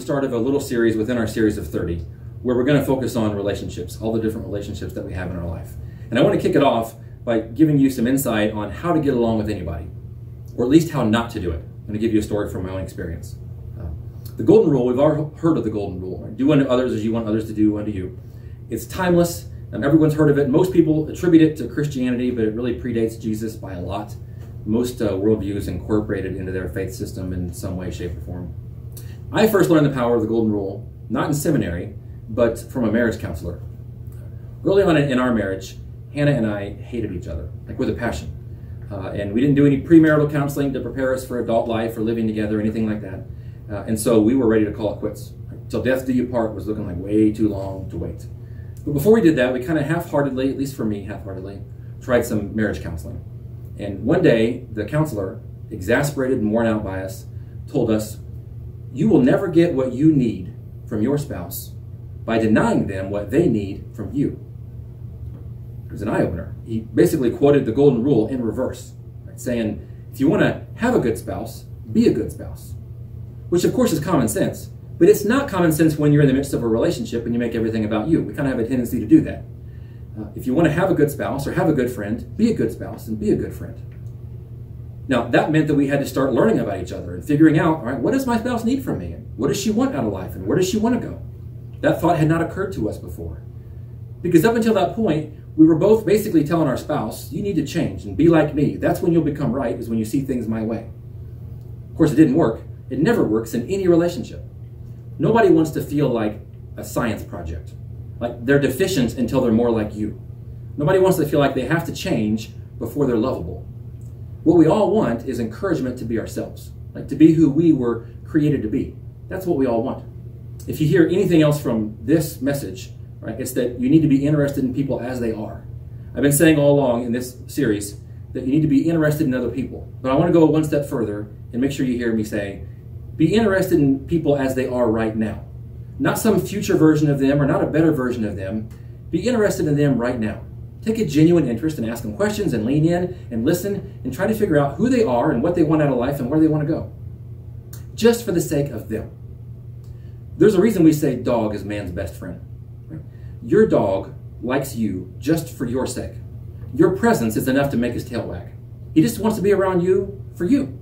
start of a little series within our series of 30, where we're going to focus on relationships, all the different relationships that we have in our life. And I want to kick it off by giving you some insight on how to get along with anybody, or at least how not to do it. I'm going to give you a story from my own experience. The golden rule, we've all heard of the golden rule. Right? Do unto others as you want others to do unto you. It's timeless. Everyone's heard of it. Most people attribute it to Christianity, but it really predates Jesus by a lot. Most worldviews incorporate it into their faith system in some way, shape, or form. I first learned the power of the golden rule, not in seminary, but from a marriage counselor. Early on in our marriage, Hannah and I hated each other, like with a passion. And we didn't do any premarital counseling to prepare us for adult life or living together or anything like that. And so we were ready to call it quits. Till death do you part was looking like way too long to wait. But before we did that, we kind of half-heartedly, at least for me, half-heartedly, tried some marriage counseling. And one day, the counselor, exasperated and worn out by us, told us, "You will never get what you need from your spouse by denying them what they need from you." It was an eye-opener. He basically quoted the golden rule in reverse, right? Saying, if you want to have a good spouse, be a good spouse. Which of course is common sense, but it's not common sense when you're in the midst of a relationship and you make everything about you. We kind of have a tendency to do that. If you want to have a good spouse or have a good friend, be a good spouse and be a good friend. Now, that meant that we had to start learning about each other and figuring out, all right, what does my spouse need from me? And what does she want out of life? And where does she want to go? That thought had not occurred to us before. Because up until that point, we were both basically telling our spouse, you need to change and be like me. That's when you'll become right, is when you see things my way. Of course, it didn't work. It never works in any relationship. Nobody wants to feel like a science project, like they're deficient until they're more like you. Nobody wants to feel like they have to change before they're lovable. What we all want is encouragement to be ourselves, like to be who we were created to be. That's what we all want. If you hear anything else from this message, right, it's that you need to be interested in people as they are. I've been saying all along in this series that you need to be interested in other people. But I want to go one step further and make sure you hear me say, be interested in people as they are right now. Not some future version of them or not a better version of them. Be interested in them right now. Take a genuine interest and ask them questions and lean in and listen and try to figure out who they are and what they want out of life and where they want to go. Just for the sake of them. There's a reason we say dog is man's best friend. Right? Your dog likes you just for your sake. Your presence is enough to make his tail wag. He just wants to be around you for you.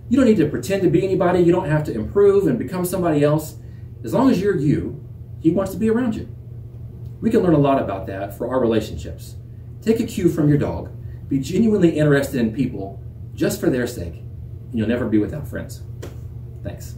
You don't need to pretend to be anybody. You don't have to improve and become somebody else. As long as you're you, he wants to be around you. We can learn a lot about that for our relationships. Take a cue from your dog. Be genuinely interested in people just for their sake, and you'll never be without friends. Thanks.